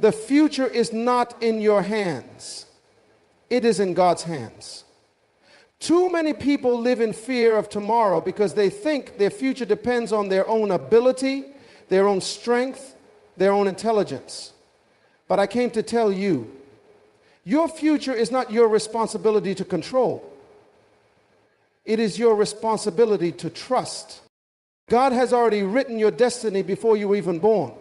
The future is not in your hands. It is in God's hands. Too many people live in fear of tomorrow because they think their future depends on their own ability, their own strength, their own intelligence. But I came to tell you, your future is not your responsibility to control. It is your responsibility to trust. God has already written your destiny before you were even born.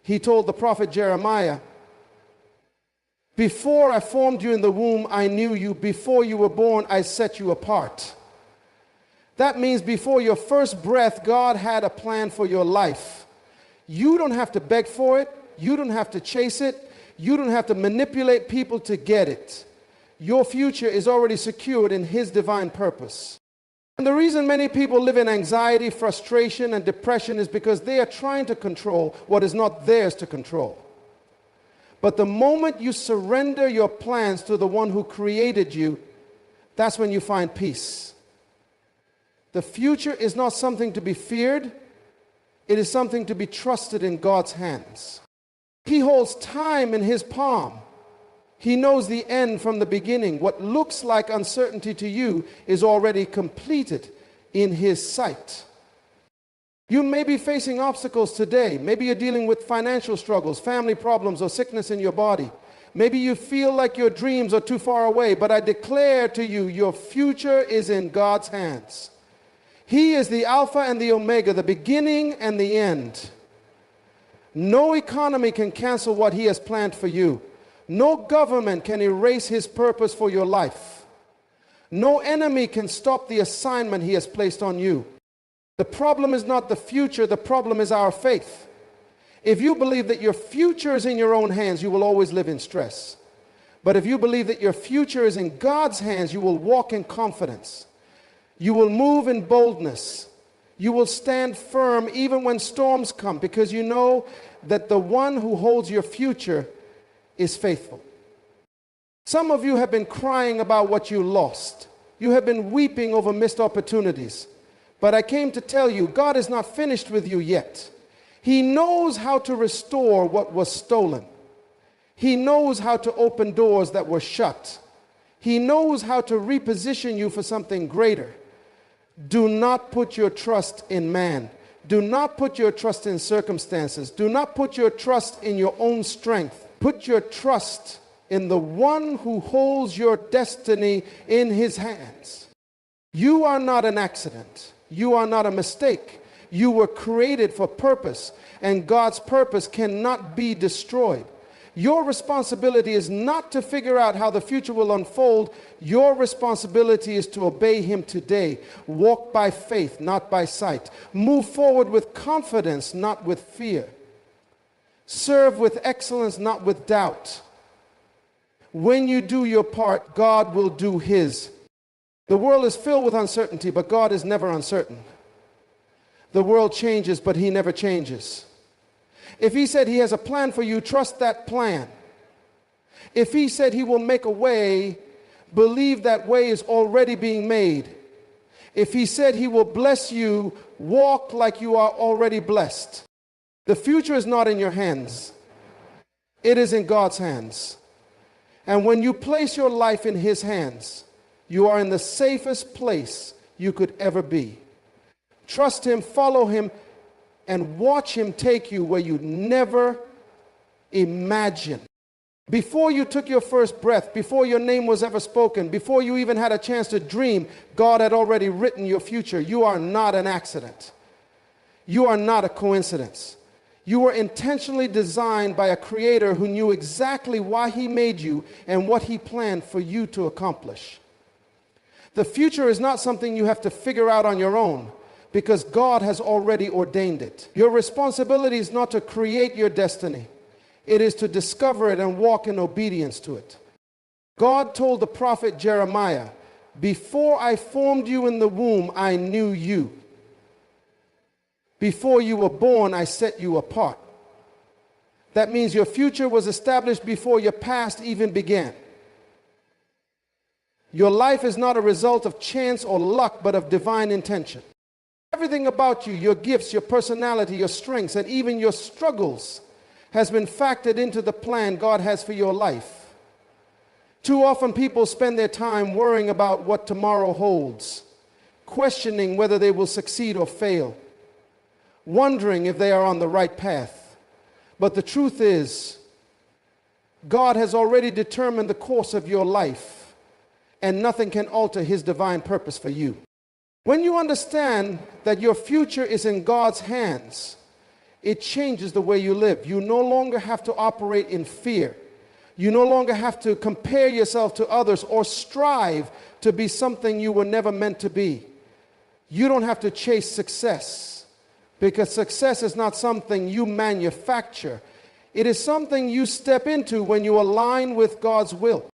He told the prophet Jeremiah, before I formed you in the womb, I knew you. Before you were born, I set you apart. That means before your first breath, God had a plan for your life. You don't have to beg for it. You don't have to chase it. You don't have to manipulate people to get it. Your future is already secured in His divine purpose. And the reason many people live in anxiety, frustration, and depression is because they are trying to control what is not theirs to control. But the moment you surrender your plans to the one who created you, that's when you find peace. The future is not something to be feared. It is something to be trusted in God's hands. He holds time in His palm. He knows the end from the beginning. What looks like uncertainty to you is already completed in His sight. You may be facing obstacles today. Maybe you're dealing with financial struggles, family problems, or sickness in your body. Maybe you feel like your dreams are too far away, but I declare to you, your future is in God's hands. He is the Alpha and the Omega, the beginning and the end. No economy can cancel what He has planned for you. No government can erase His purpose for your life. No enemy can stop the assignment He has placed on you. The problem is not the future, the problem is our faith. If you believe that your future is in your own hands, you will always live in stress. But if you believe that your future is in God's hands, you will walk in confidence. You will move in boldness. You will stand firm even when storms come, because you know that the one who holds your future is faithful. Some of you have been crying about what you lost. You have been weeping over missed opportunities. But I came to tell you, God is not finished with you yet. He knows how to restore what was stolen. He knows how to open doors that were shut. He knows how to reposition you for something greater. Do not put your trust in man. Do not put your trust in circumstances. Do not put your trust in your own strength. Put your trust in the one who holds your destiny in His hands. You are not an accident. You are not a mistake. You were created for purpose, and God's purpose cannot be destroyed. Your responsibility is not to figure out how the future will unfold. Your responsibility is to obey Him today. Walk by faith, not by sight. Move forward with confidence, not with fear. Serve with excellence, not with doubt. When you do your part, God will do His. The world is filled with uncertainty, but God is never uncertain. The world changes, but He never changes. If He said He has a plan for you, trust that plan. If He said He will make a way, believe that way is already being made. If He said He will bless you, walk like you are already blessed. The future is not in your hands. It is in God's hands. And when you place your life in His hands, you are in the safest place you could ever be. Trust Him, follow Him, and watch Him take you where you never imagined. Before you took your first breath, before your name was ever spoken, before you even had a chance to dream, God had already written your future. You are not an accident. You are not a coincidence. You were intentionally designed by a Creator who knew exactly why He made you and what He planned for you to accomplish. The future is not something you have to figure out on your own, because God has already ordained it. Your responsibility is not to create your destiny. It is to discover it and walk in obedience to it. God told the prophet Jeremiah, before I formed you in the womb, I knew you. Before you were born, I set you apart. That means your future was established before your past even began. Your life is not a result of chance or luck, but of divine intention. Everything about you, your gifts, your personality, your strengths, and even your struggles has been factored into the plan God has for your life. Too often people spend their time worrying about what tomorrow holds, questioning whether they will succeed or fail, wondering if they are on the right path. But the truth is, God has already determined the course of your life, and nothing can alter his divine purpose for you. When you understand that your future is in God's hands, it changes the way you live. You no longer have to operate in fear. You no longer have to compare yourself to others or strive to be something you were never meant to be. You don't have to chase success, because success is not something you manufacture. It is something you step into when you align with God's will.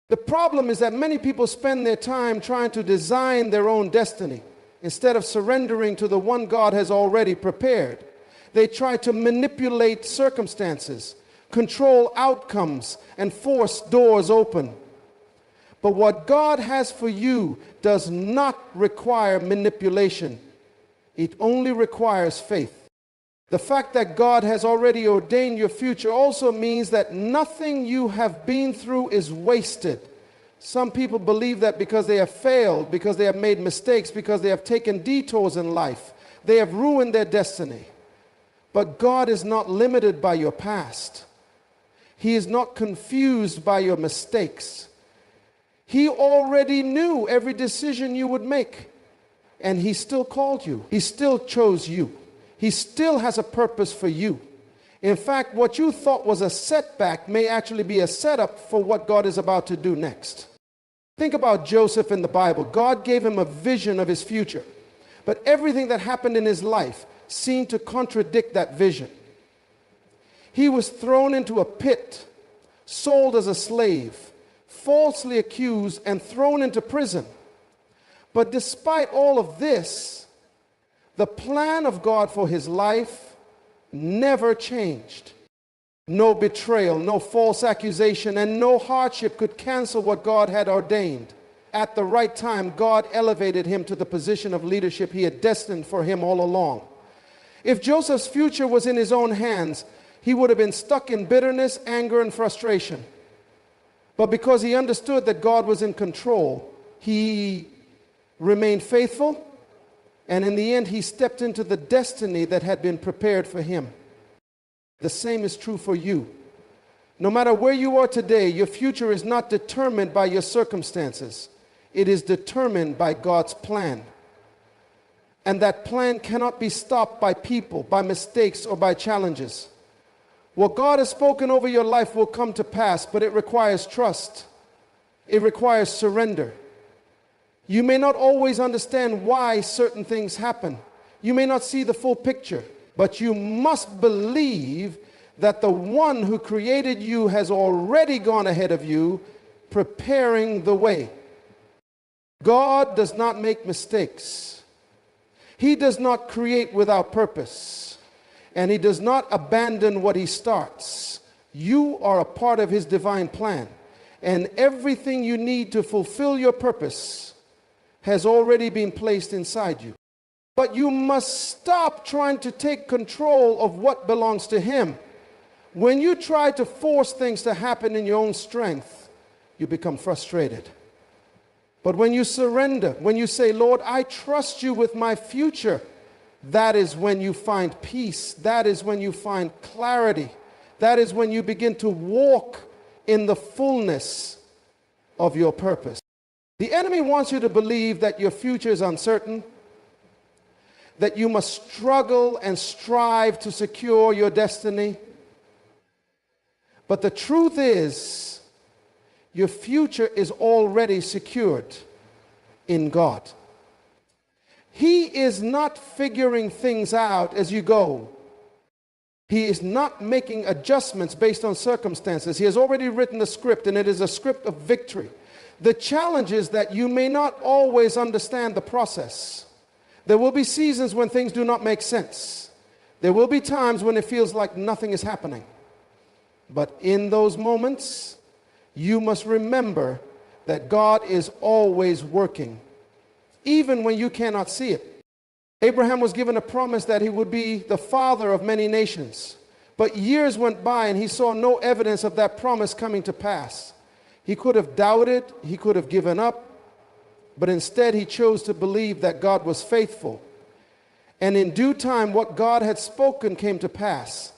The problem is that many people spend their time trying to design their own destiny instead of surrendering to the one God has already prepared. They try to manipulate circumstances, control outcomes, and force doors open. But what God has for you does not require manipulation. It only requires faith. The fact that God has already ordained your future also means that nothing you have been through is wasted. Some people believe that because they have failed, because they have made mistakes, because they have taken detours in life, they have ruined their destiny. But God is not limited by your past. He is not confused by your mistakes. He already knew every decision you would make, and he still called you. He still chose you. He still has a purpose for you. In fact, what you thought was a setback may actually be a setup for what God is about to do next. Think about Joseph in the Bible. God gave him a vision of his future, but everything that happened in his life seemed to contradict that vision. He was thrown into a pit, sold as a slave, falsely accused, and thrown into prison. But despite all of this, the plan of God for his life never changed. No betrayal, no false accusation, and no hardship could cancel what God had ordained. At the right time, God elevated him to the position of leadership he had destined for him all along. If Joseph's future was in his own hands, he would have been stuck in bitterness, anger, and frustration. But because he understood that God was in control, he remained faithful, and in the end, he stepped into the destiny that had been prepared for him. The same is true for you. No matter where you are today, your future is not determined by your circumstances. It is determined by God's plan. And that plan cannot be stopped by people, by mistakes, or by challenges. What God has spoken over your life will come to pass, but it requires trust. It requires surrender. You may not always understand why certain things happen. You may not see the full picture, but you must believe that the one who created you has already gone ahead of you, preparing the way. God does not make mistakes. He does not create without purpose, and he does not abandon what he starts. You are a part of his divine plan, and everything you need to fulfill your purpose has already been placed inside you. But you must stop trying to take control of what belongs to him. When you try to force things to happen in your own strength, you become frustrated. But when you surrender, when you say, Lord, I trust you with my future, that is when you find peace. That is when you find clarity. That is when you begin to walk in the fullness of your purpose. The enemy wants you to believe that your future is uncertain, that you must struggle and strive to secure your destiny. But the truth is, your future is already secured in God. He is not figuring things out as you go. He is not making adjustments based on circumstances. He has already written a script, and it is a script of victory. The challenge is that you may not always understand the process. There will be seasons when things do not make sense. There will be times when it feels like nothing is happening. But in those moments, you must remember that God is always working, even when you cannot see it. Abraham was given a promise that he would be the father of many nations. But years went by and he saw no evidence of that promise coming to pass. He could have doubted, he could have given up, but instead he chose to believe that God was faithful. And in due time, what God had spoken came to pass.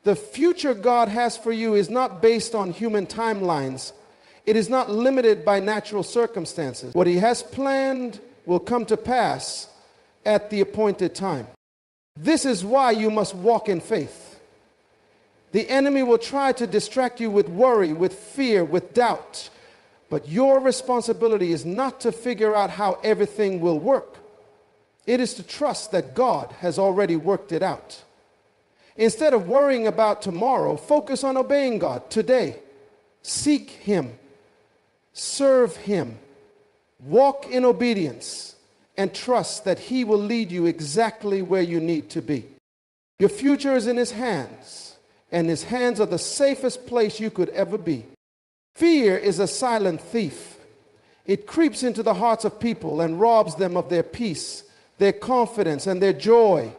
The future God has for you is not based on human timelines. It is not limited by natural circumstances. What he has planned will come to pass at the appointed time. This is why you must walk in faith. The enemy will try to distract you with worry, with fear, with doubt. But your responsibility is not to figure out how everything will work. It is to trust that God has already worked it out. Instead of worrying about tomorrow, focus on obeying God today. Seek him. Serve him. Walk in obedience and trust that he will lead you exactly where you need to be. Your future is in his hands. And his hands are the safest place you could ever be. Fear is a silent thief. It creeps into the hearts of people and robs them of their peace, their confidence, and their joy.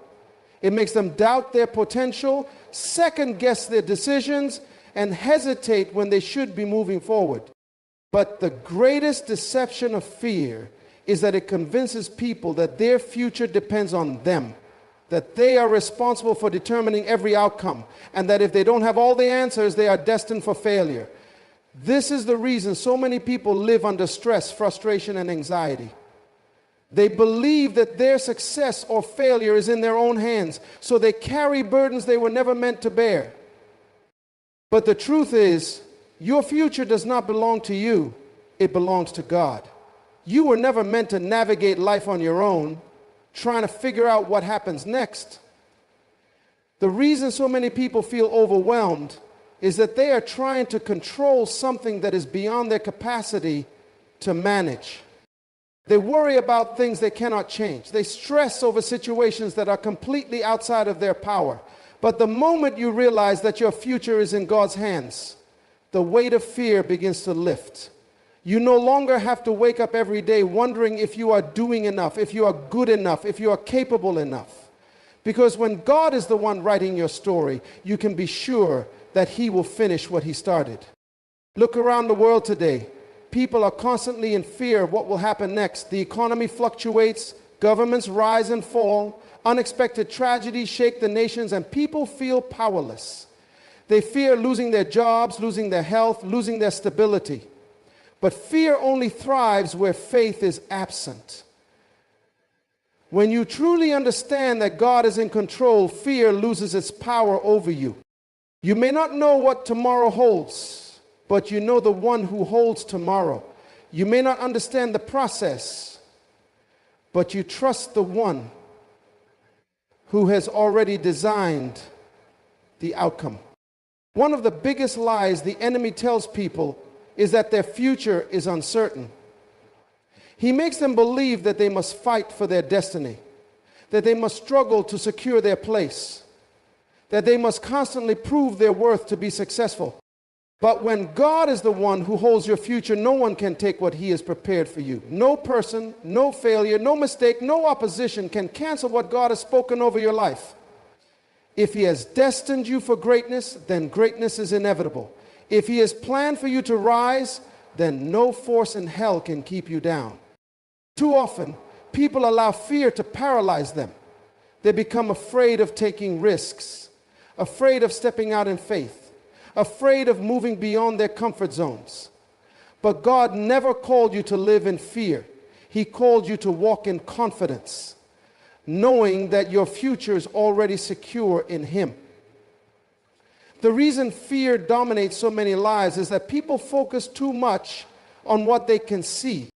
It makes them doubt their potential, second-guess their decisions, and hesitate when they should be moving forward. But the greatest deception of fear is that it convinces people that their future depends on them, that they are responsible for determining every outcome, and that if they don't have all the answers, they are destined for failure. This is the reason so many people live under stress, frustration, and anxiety. They believe that their success or failure is in their own hands, so they carry burdens they were never meant to bear. But the truth is, your future does not belong to you, it belongs to God. You were never meant to navigate life on your own, trying to figure out what happens next. The reason so many people feel overwhelmed is that they are trying to control something that is beyond their capacity to manage. They worry about things they cannot change. They stress over situations that are completely outside of their power. But the moment you realize that your future is in God's hands, the weight of fear begins to lift. You no longer have to wake up every day wondering if you are doing enough, if you are good enough, if you are capable enough. Because when God is the one writing your story, you can be sure that he will finish what he started. Look around the world today. People are constantly in fear of what will happen next. The economy fluctuates, governments rise and fall, unexpected tragedies shake the nations, and people feel powerless. They fear losing their jobs, losing their health, losing their stability. But fear only thrives where faith is absent. When you truly understand that God is in control, fear loses its power over you. You may not know what tomorrow holds, but you know the one who holds tomorrow. You may not understand the process, but you trust the one who has already designed the outcome. One of the biggest lies the enemy tells people is that their future is uncertain. He makes them believe that they must fight for their destiny, that they must struggle to secure their place, that they must constantly prove their worth to be successful. But when God is the one who holds your future, no one can take what he has prepared for you. No person, no failure, no mistake, no opposition can cancel what God has spoken over your life. If he has destined you for greatness, then greatness is inevitable. If he has planned for you to rise, then no force in hell can keep you down. Too often, people allow fear to paralyze them. They become afraid of taking risks, afraid of stepping out in faith, afraid of moving beyond their comfort zones. But God never called you to live in fear. He called you to walk in confidence, knowing that your future is already secure in him. The reason fear dominates so many lives is that people focus too much on what they can see.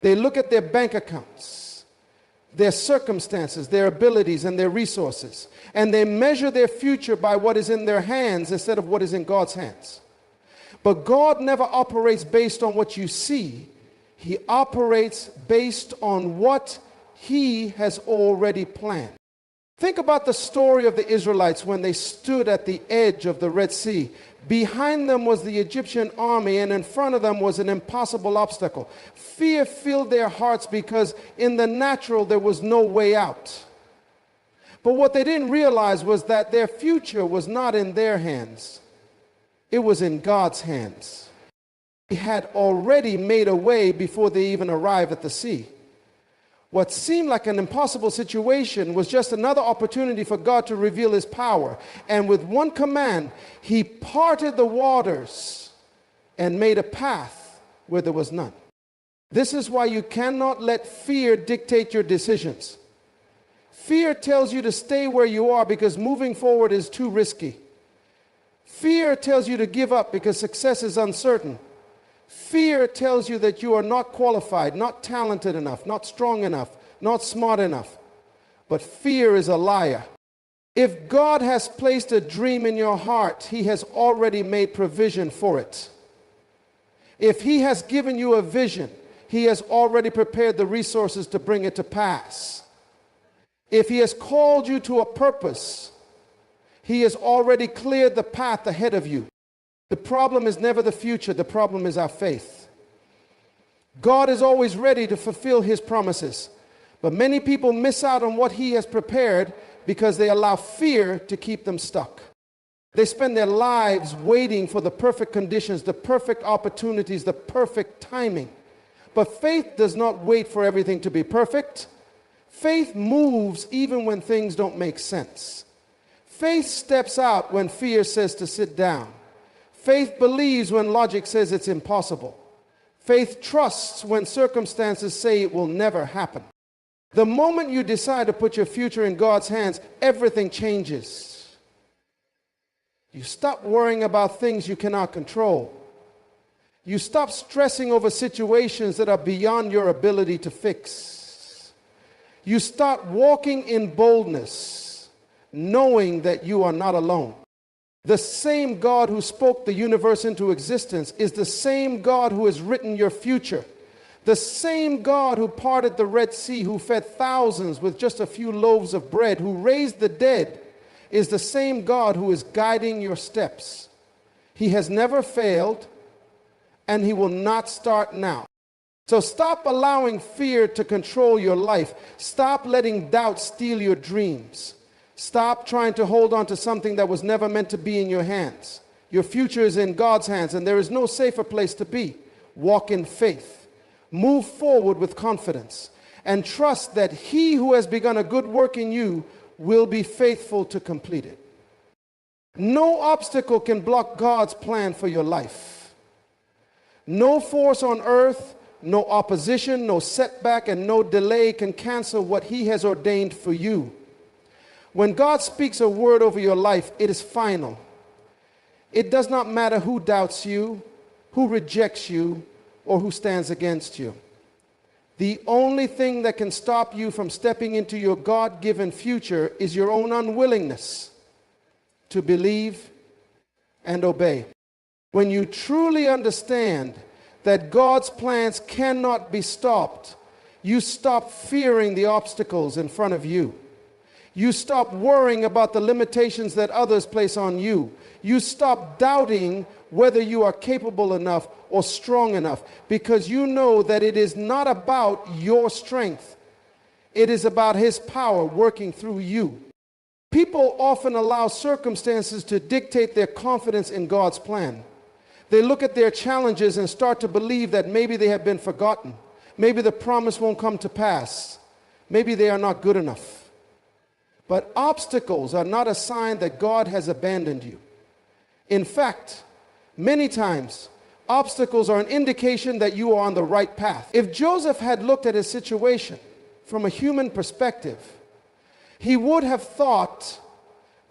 They look at their bank accounts, their circumstances, their abilities, and their resources, and they measure their future by what is in their hands instead of what is in God's hands. But God never operates based on what you see. He operates based on what he has already planned. Think about the story of the Israelites when they stood at the edge of the Red Sea. Behind them was the Egyptian army, and in front of them was an impossible obstacle. Fear filled their hearts because in the natural there was no way out. But what they didn't realize was that their future was not in their hands. It was in God's hands. He had already made a way before they even arrived at the sea. What seemed like an impossible situation was just another opportunity for God to reveal his power. And with one command, he parted the waters and made a path where there was none. This is why you cannot let fear dictate your decisions. Fear tells you to stay where you are because moving forward is too risky. Fear tells you to give up because success is uncertain. Fear tells you that you are not qualified, not talented enough, not strong enough, not smart enough. But fear is a liar. If God has placed a dream in your heart, he has already made provision for it. If he has given you a vision, he has already prepared the resources to bring it to pass. If he has called you to a purpose, he has already cleared the path ahead of you. The problem is never the future. The problem is our faith. God is always ready to fulfill his promises. But many people miss out on what he has prepared because they allow fear to keep them stuck. They spend their lives waiting for the perfect conditions, the perfect opportunities, the perfect timing. But faith does not wait for everything to be perfect. Faith moves even when things don't make sense. Faith steps out when fear says to sit down. Faith believes when logic says it's impossible. Faith trusts when circumstances say it will never happen. The moment you decide to put your future in God's hands, everything changes. You stop worrying about things you cannot control. You stop stressing over situations that are beyond your ability to fix. You start walking in boldness, knowing that you are not alone. The same God who spoke the universe into existence is the same God who has written your future. The same God who parted the Red Sea, who fed thousands with just a few loaves of bread, who raised the dead, is the same God who is guiding your steps. He has never failed, and he will not start now. So stop allowing fear to control your life. Stop letting doubt steal your dreams. Stop trying to hold on to something that was never meant to be in your hands. Your future is in God's hands, and there is no safer place to be. Walk in faith. Move forward with confidence, and trust that he who has begun a good work in you will be faithful to complete it. No obstacle can block God's plan for your life. No force on earth, no opposition, no setback, and no delay can cancel what he has ordained for you. When God speaks a word over your life, it is final. It does not matter who doubts you, who rejects you, or who stands against you. The only thing that can stop you from stepping into your God-given future is your own unwillingness to believe and obey. When you truly understand that God's plans cannot be stopped, you stop fearing the obstacles in front of you. You stop worrying about the limitations that others place on you. You stop doubting whether you are capable enough or strong enough, because you know that it is not about your strength. It is about his power working through you. People often allow circumstances to dictate their confidence in God's plan. They look at their challenges and start to believe that maybe they have been forgotten. Maybe the promise won't come to pass. Maybe they are not good enough. But obstacles are not a sign that God has abandoned you. In fact, many times, obstacles are an indication that you are on the right path. If Joseph had looked at his situation from a human perspective, he would have thought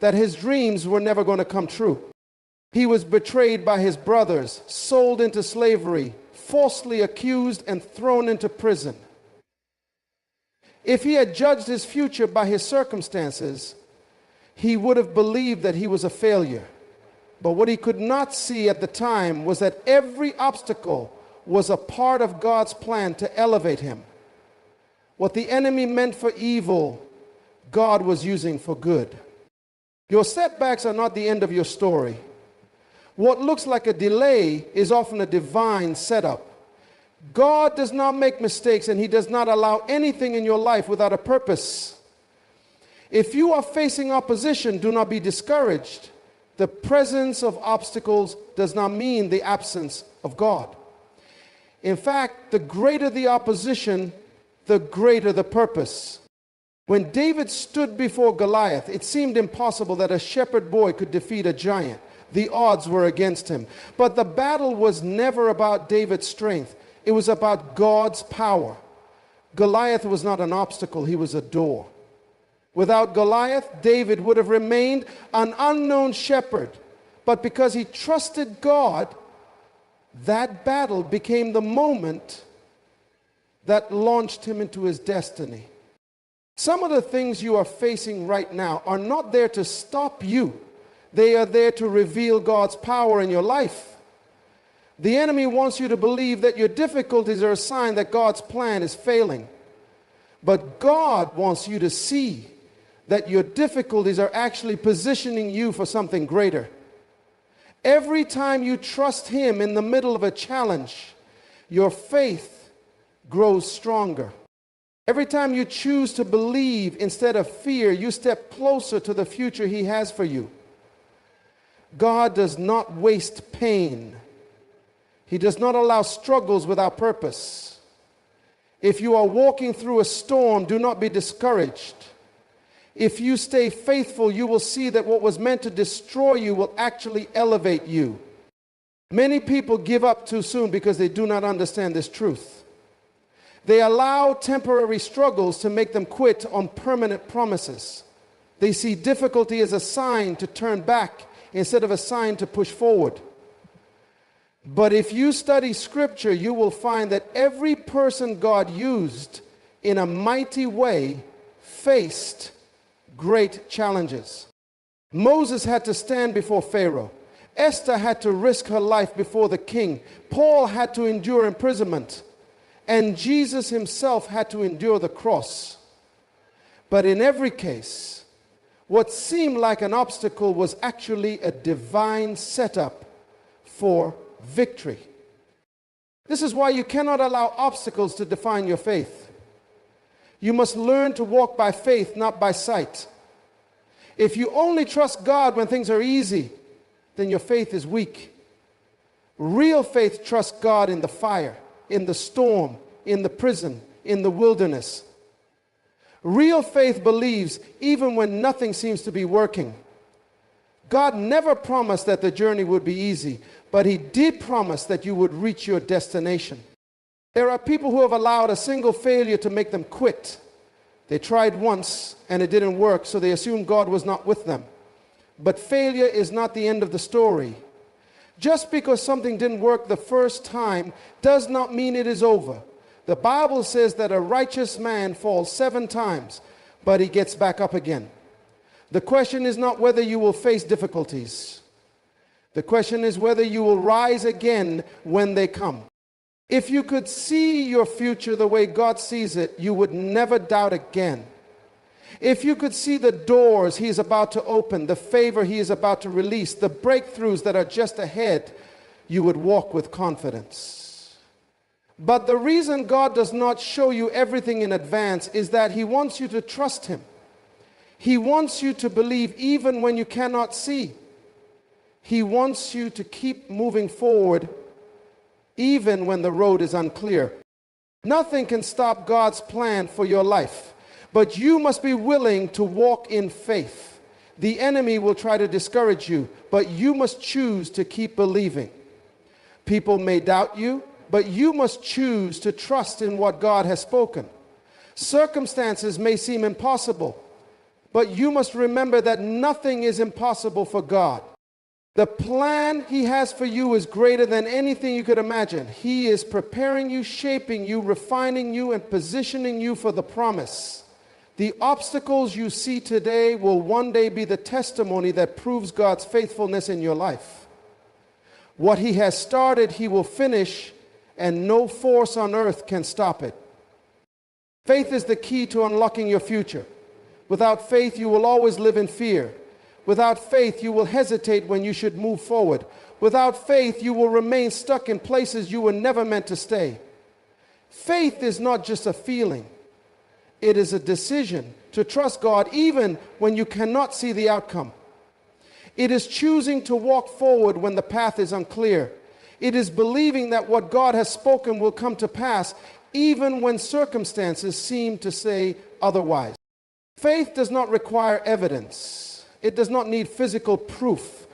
that his dreams were never going to come true. He was betrayed by his brothers, sold into slavery, falsely accused, and thrown into prison. If he had judged his future by his circumstances, he would have believed that he was a failure. But what he could not see at the time was that every obstacle was a part of God's plan to elevate him. What the enemy meant for evil, God was using for good. Your setbacks are not the end of your story. What looks like a delay is often a divine setup. God does not make mistakes, and he does not allow anything in your life without a purpose. If you are facing opposition, do not be discouraged. The presence of obstacles does not mean the absence of God. In fact, the greater the opposition, the greater the purpose. When David stood before Goliath, it seemed impossible that a shepherd boy could defeat a giant. The odds were against him. But the battle was never about David's strength. It was about God's power. Goliath was not an obstacle, he was a door. Without Goliath, David would have remained an unknown shepherd. But because he trusted God, that battle became the moment that launched him into his destiny. Some of the things you are facing right now are not there to stop you. They are there to reveal God's power in your life. The enemy wants you to believe that your difficulties are a sign that God's plan is failing. But God wants you to see that your difficulties are actually positioning you for something greater. Every time you trust Him in the middle of a challenge, your faith grows stronger. Every time you choose to believe instead of fear, you step closer to the future He has for you. God does not waste pain. He does not allow struggles without purpose. If you are walking through a storm, do not be discouraged. If you stay faithful, you will see that what was meant to destroy you will actually elevate you. Many people give up too soon because they do not understand this truth. They allow temporary struggles to make them quit on permanent promises. They see difficulty as a sign to turn back instead of a sign to push forward. But if you study Scripture, you will find that every person God used in a mighty way faced great challenges. Moses had to stand before Pharaoh. Esther had to risk her life before the king. Paul had to endure imprisonment. And Jesus himself had to endure the cross. But in every case, what seemed like an obstacle was actually a divine setup for victory. This is why you cannot allow obstacles to define your faith. You must learn to walk by faith, not by sight. If you only trust God when things are easy, then your faith is weak. Real faith trusts God in the fire, in the storm, in the prison, in the wilderness. Real faith believes even when nothing seems to be working. God never promised that the journey would be easy, but He did promise that you would reach your destination. There are people who have allowed a single failure to make them quit. They tried once and it didn't work, so they assumed God was not with them. But failure is not the end of the story. Just because something didn't work the first time does not mean it is over. The Bible says that a righteous man falls 7 times, but he gets back up again. The question is not whether you will face difficulties. The question is whether you will rise again when they come. If you could see your future the way God sees it, you would never doubt again. If you could see the doors He is about to open, the favor He is about to release, the breakthroughs that are just ahead, you would walk with confidence. But the reason God does not show you everything in advance is that He wants you to trust Him. He wants you to believe even when you cannot see. He wants you to keep moving forward even when the road is unclear. Nothing can stop God's plan for your life, but you must be willing to walk in faith. The enemy will try to discourage you, but you must choose to keep believing. People may doubt you, but you must choose to trust in what God has spoken. Circumstances may seem impossible, but you must remember that nothing is impossible for God. The plan He has for you is greater than anything you could imagine. He is preparing you, shaping you, refining you, and positioning you for the promise. The obstacles you see today will one day be the testimony that proves God's faithfulness in your life. What He has started, He will finish, and no force on earth can stop it. Faith is the key to unlocking your future. Without faith, you will always live in fear. Without faith, you will hesitate when you should move forward. Without faith, you will remain stuck in places you were never meant to stay. Faith is not just a feeling. It is a decision. to trust God even when you cannot see the outcome. It is choosing to walk forward when the path is unclear. It is believing that what God has spoken will come to pass even when circumstances seem to say otherwise. Faith does not require evidence. It does not need physical proof.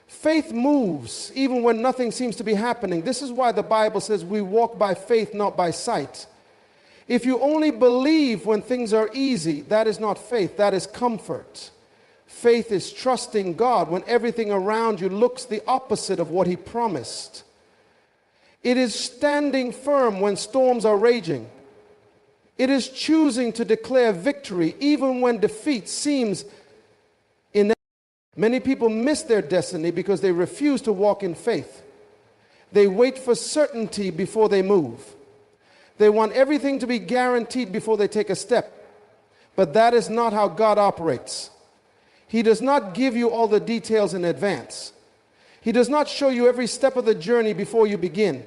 Faith moves even when nothing seems to be happening. This is why the Bible says we walk by faith, not by sight. If you only believe when things are easy, that is not faith, that is comfort. Faith is trusting God when everything around you looks the opposite of what He promised. It is standing firm when storms are raging. It is choosing to declare victory even when defeat seems inevitable. Many people miss their destiny because they refuse to walk in faith. They wait for certainty before they move. They want everything to be guaranteed before they take a step. But that is not how God operates. He does not give you all the details in advance. He does not show you every step of the journey before you begin.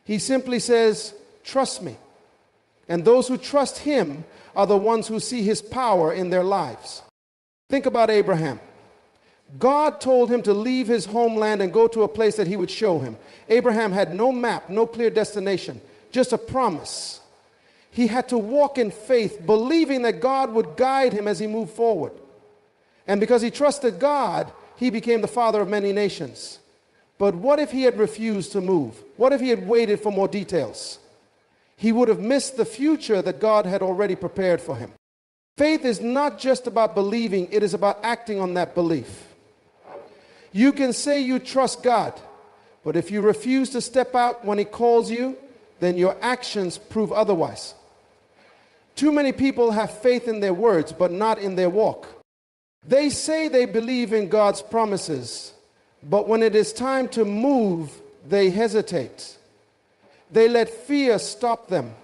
He simply says, trust me. And those who trust Him are the ones who see His power in their lives. Think about Abraham. God told him to leave his homeland and go to a place that He would show him. Abraham had no map, no clear destination, just a promise. He had to walk in faith, believing that God would guide him as he moved forward. And because he trusted God, he became the father of many nations. But what if he had refused to move? What if he had waited for more details? He would have missed the future that God had already prepared for him. Faith is not just about believing, it is about acting on that belief. You can say you trust God, but if you refuse to step out when He calls you, then your actions prove otherwise. Too many people have faith in their words, but not in their walk. They say they believe in God's promises, but when it is time to move, they hesitate. They let fear stop them.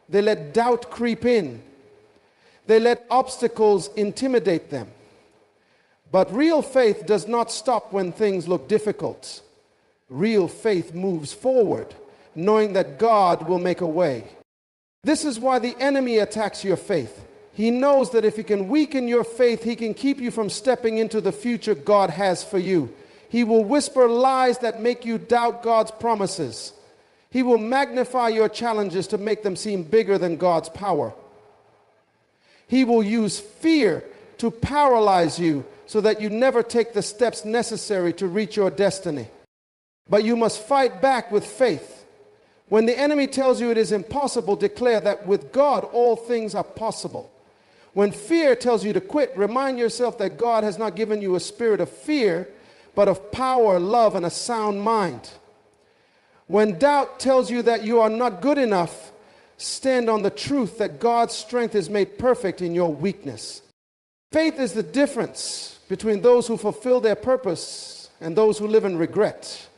They let doubt creep in. They let obstacles intimidate them. But real faith does not stop when things look difficult. Real faith moves forward, knowing that God will make a way. This is why the enemy attacks your faith. He knows that if he can weaken your faith, he can keep you from stepping into the future God has for you. He will whisper lies that make you doubt God's promises. He will magnify your challenges to make them seem bigger than God's power. He will use fear to paralyze you so that you never take the steps necessary to reach your destiny. But you must fight back with faith. When the enemy tells you it is impossible, declare that with God all things are possible. When fear tells you to quit, remind yourself that God has not given you a spirit of fear, but of power, love, and a sound mind. When doubt tells you that you are not good enough, stand on the truth that God's strength is made perfect in your weakness. Faith is the difference between those who fulfill their purpose and those who live in regret.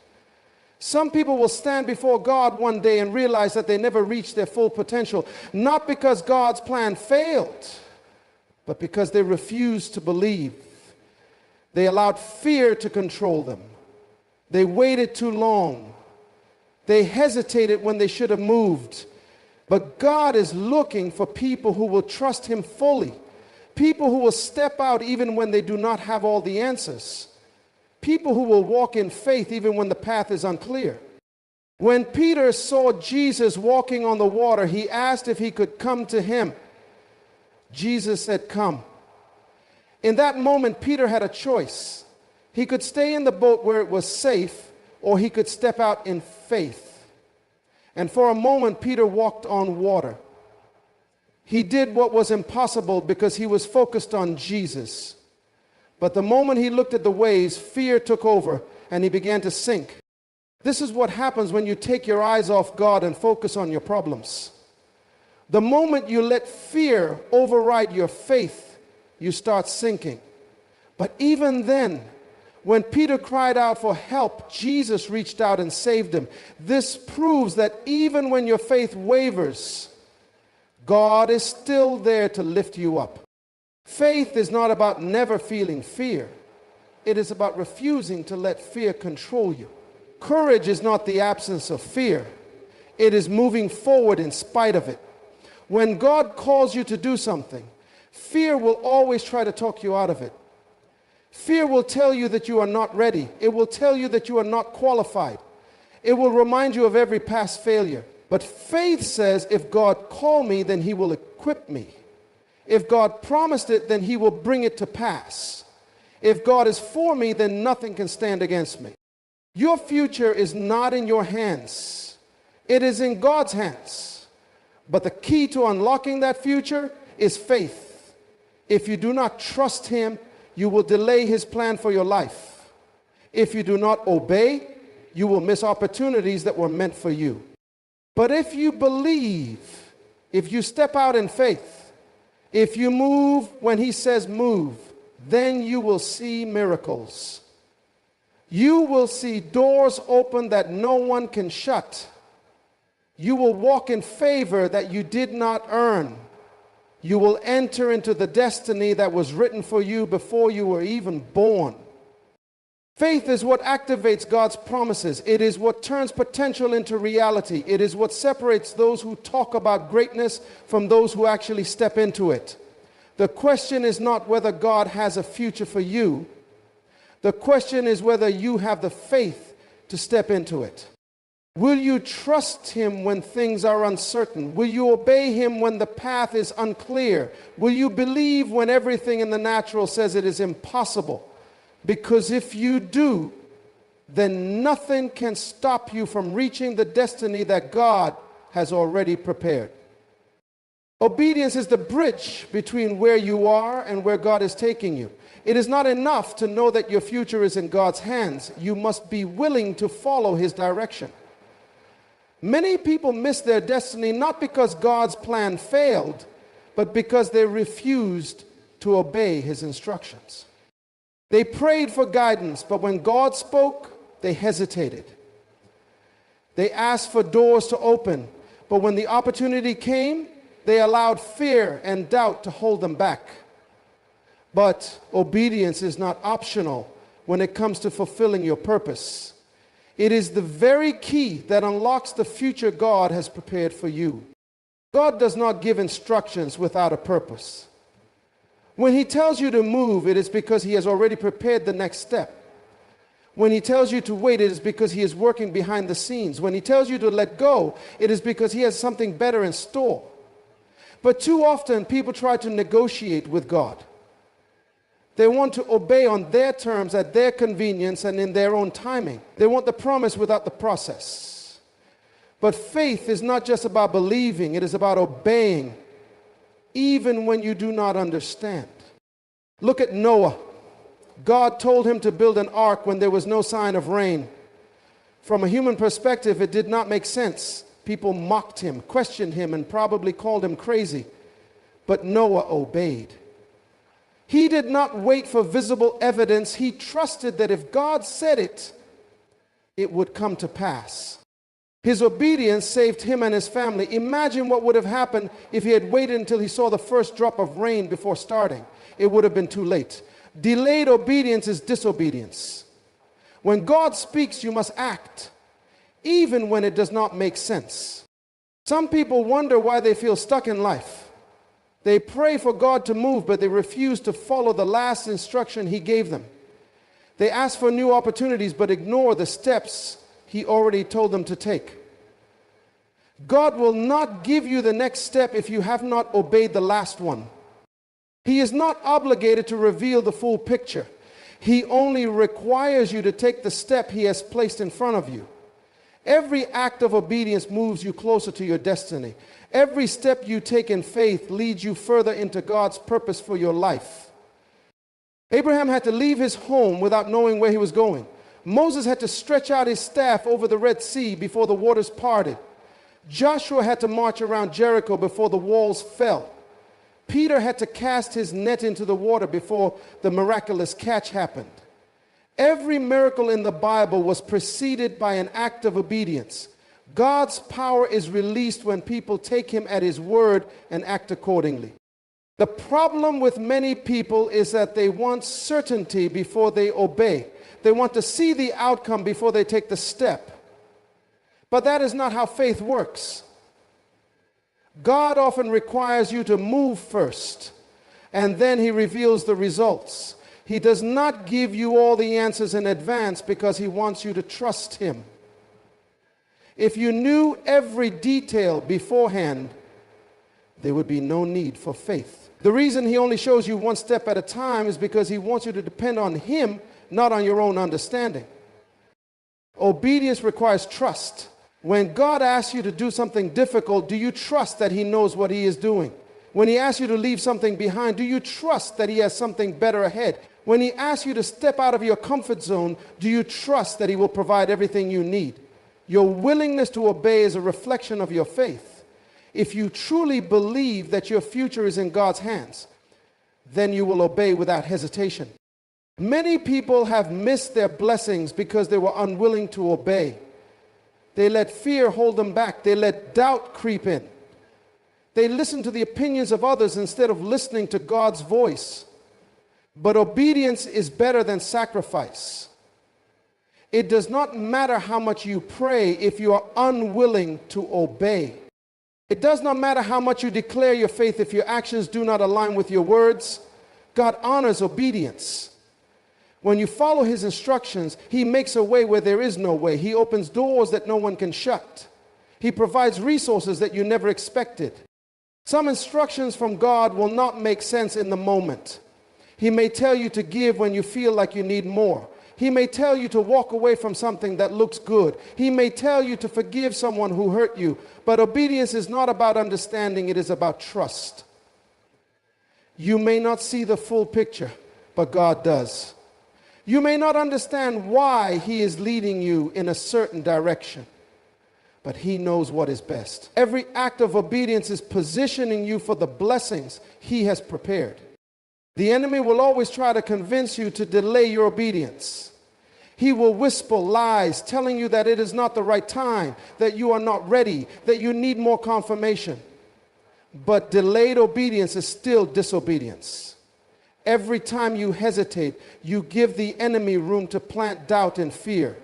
Some people will stand before God one day and realize that they never reached their full potential, not because God's plan failed, but because they refused to believe. They allowed fear to control them. They waited too long. They hesitated when they should have moved. But God is looking for people who will trust Him fully. People who will step out even when they do not have all the answers. People who will walk in faith even when the path is unclear. When Peter saw Jesus walking on the water, he asked if he could come to him. Jesus said, "Come." In that moment, Peter had a choice. He could stay in the boat where it was safe, or he could step out in faith. And for a moment, Peter walked on water. He did what was impossible because he was focused on Jesus. But the moment he looked at the waves, fear took over and he began to sink. This is what happens when you take your eyes off God and focus on your problems. The moment you let fear override your faith, you start sinking. But even then, when Peter cried out for help, Jesus reached out and saved him. This proves that even when your faith wavers, God is still there to lift you up. Faith is not about never feeling fear. It is about refusing to let fear control you. Courage is not the absence of fear. It is moving forward in spite of it. When God calls you to do something, Fear will always try to talk you out of it. Fear will tell you that you are not ready. It will tell you that you are not qualified. It will remind you of every past failure. But faith says, if God called me, then he will equip me. If God promised it, then he will bring it to pass. If God is for me, then nothing can stand against me. Your future is not in your hands. It is in God's hands. But the key to unlocking that future is faith. If you do not trust him, you will delay his plan for your life. If you do not obey, you will miss opportunities that were meant for you. But if you believe, if you step out in faith, if you move when he says move, then you will see miracles. You will see doors open that no one can shut. You will walk in favor that you did not earn. You will enter into the destiny that was written for you before you were even born. Faith is what activates God's promises. It is what turns potential into reality. It is what separates those who talk about greatness from those who actually step into it. The question is not whether God has a future for you. The question is whether you have the faith to step into it. Will you trust him when things are uncertain? Will you obey him when the path is unclear? Will you believe when everything in the natural says it is impossible? Because if you do, then nothing can stop you from reaching the destiny that God has already prepared. Obedience is the bridge between where you are and where God is taking you. It is not enough to know that your future is in God's hands. You must be willing to follow his direction. Many people miss their destiny not because God's plan failed, but because they refused to obey his instructions. They prayed for guidance, but when God spoke, they hesitated. They asked for doors to open, but when the opportunity came, they allowed fear and doubt to hold them back. But obedience is not optional when it comes to fulfilling your purpose. It is the very key that unlocks the future God has prepared for you. God does not give instructions without a purpose. When he tells you to move, it is because he has already prepared the next step. When he tells you to wait, it is because he is working behind the scenes. When he tells you to let go, it is because he has something better in store. But too often, people try to negotiate with God. They want to obey on their terms, at their convenience, and in their own timing. They want the promise without the process. But faith is not just about believing, it is about obeying, even when you do not understand. Look at Noah. God told him to build an ark when there was no sign of rain. From a human perspective, it did not make sense. People mocked him, questioned him, and probably called him crazy. But Noah obeyed. He did not wait for visible evidence. He trusted that if God said it, it would come to pass. His obedience saved him and his family. Imagine what would have happened if he had waited until he saw the first drop of rain before starting. It would have been too late. Delayed obedience is disobedience. When God speaks, you must act, even when it does not make sense. Some people wonder why they feel stuck in life. They pray for God to move, but they refuse to follow the last instruction he gave them. They ask for new opportunities, but ignore the steps he already told them to take. God will not give you the next step if you have not obeyed the last one. He is not obligated to reveal the full picture. He only requires you to take the step he has placed in front of you. Every act of obedience moves you closer to your destiny. Every step you take in faith leads you further into God's purpose for your life. Abraham had to leave his home without knowing where he was going. Moses had to stretch out his staff over the Red Sea before the waters parted. Joshua had to march around Jericho before the walls fell. Peter had to cast his net into the water before the miraculous catch happened. Every miracle in the Bible was preceded by an act of obedience. God's power is released when people take him at his word and act accordingly. The problem with many people is that they want certainty before they obey. They want to see the outcome before they take the step. But that is not how faith works. God often requires you to move first and then he reveals the results. He does not give you all the answers in advance because he wants you to trust him. If you knew every detail beforehand, there would be no need for faith. The reason he only shows you one step at a time is because he wants you to depend on him, not on your own understanding. Obedience requires trust. When God asks you to do something difficult, do you trust that he knows what he is doing? When he asks you to leave something behind, do you trust that he has something better ahead? When he asks you to step out of your comfort zone, do you trust that he will provide everything you need? Your willingness to obey is a reflection of your faith. If you truly believe that your future is in God's hands, then you will obey without hesitation. Many people have missed their blessings because they were unwilling to obey. They let fear hold them back. They let doubt creep in. They listen to the opinions of others instead of listening to God's voice. But obedience is better than sacrifice. It does not matter how much you pray if you are unwilling to obey. It does not matter how much you declare your faith if your actions do not align with your words. God honors obedience. When you follow his instructions, he makes a way where there is no way. He opens doors that no one can shut. He provides resources that you never expected. Some instructions from God will not make sense in the moment. He may tell you to give when you feel like you need more. He may tell you to walk away from something that looks good. He may tell you to forgive someone who hurt you. But obedience is not about understanding, it is about trust. You may not see the full picture, but God does. You may not understand why he is leading you in a certain direction, but he knows what is best. Every act of obedience is positioning you for the blessings he has prepared. The enemy will always try to convince you to delay your obedience. He will whisper lies, telling you that it is not the right time, that you are not ready, that you need more confirmation. But delayed obedience is still disobedience. Every time you hesitate, you give the enemy room to plant doubt and fear.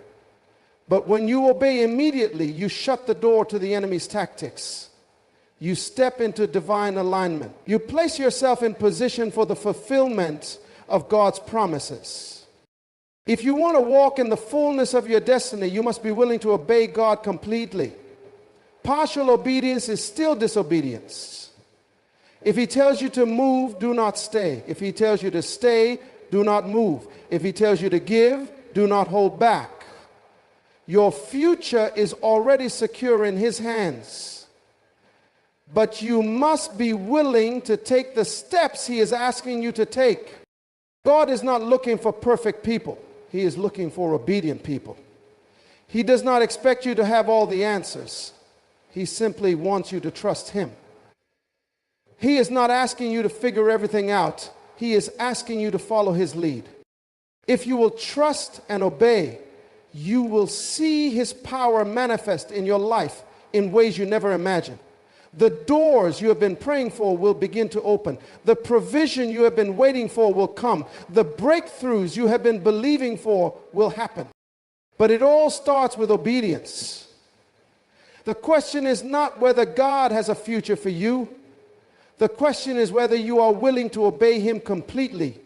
But when you obey immediately, you shut the door to the enemy's tactics. You step into divine alignment. You place yourself in position for the fulfillment of God's promises. If you want to walk in the fullness of your destiny, you must be willing to obey God completely. Partial obedience is still disobedience. If he tells you to move, do not stay. If he tells you to stay, do not move. If he tells you to give, do not hold back. Your future is already secure in his hands. But you must be willing to take the steps he is asking you to take. God is not looking for perfect people. He is looking for obedient people. He does not expect you to have all the answers. He simply wants you to trust him. He is not asking you to figure everything out. He is asking you to follow his lead. If you will trust and obey, you will see his power manifest in your life in ways you never imagined. The doors you have been praying for will begin to open. The provision you have been waiting for will come. The breakthroughs you have been believing for will happen. But it all starts with obedience. The question is not whether God has a future for you. The question is whether you are willing to obey him completely,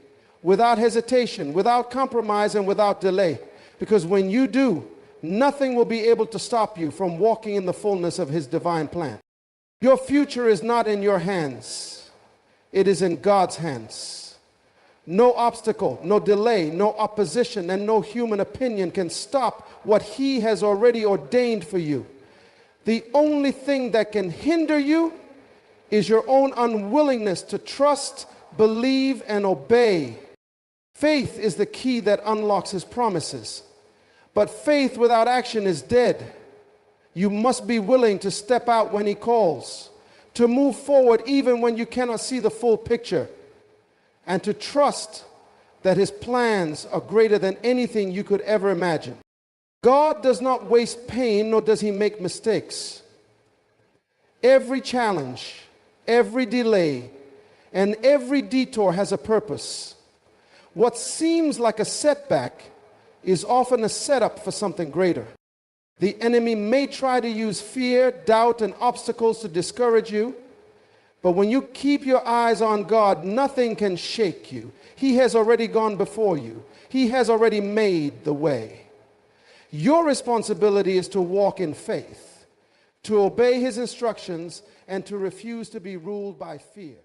without hesitation, without compromise, and without delay. Because when you do, nothing will be able to stop you from walking in the fullness of his divine plan. Your future is not in your hands. It is in God's hands. No obstacle, no delay, no opposition, and no human opinion can stop what he has already ordained for you. The only thing that can hinder you is your own unwillingness to trust, believe, and obey. Faith is the key that unlocks his promises. But faith without action is dead. You must be willing to step out when he calls, to move forward even when you cannot see the full picture, and to trust that his plans are greater than anything you could ever imagine. God does not waste pain, nor does he make mistakes. Every challenge, every delay, and every detour has a purpose. What seems like a setback is often a setup for something greater. The enemy may try to use fear, doubt, and obstacles to discourage you, But when you keep your eyes on God, nothing can shake you. He has already gone before you. He has already made the way. Your responsibility is to walk in faith, to obey his instructions, and to refuse to be ruled by fear.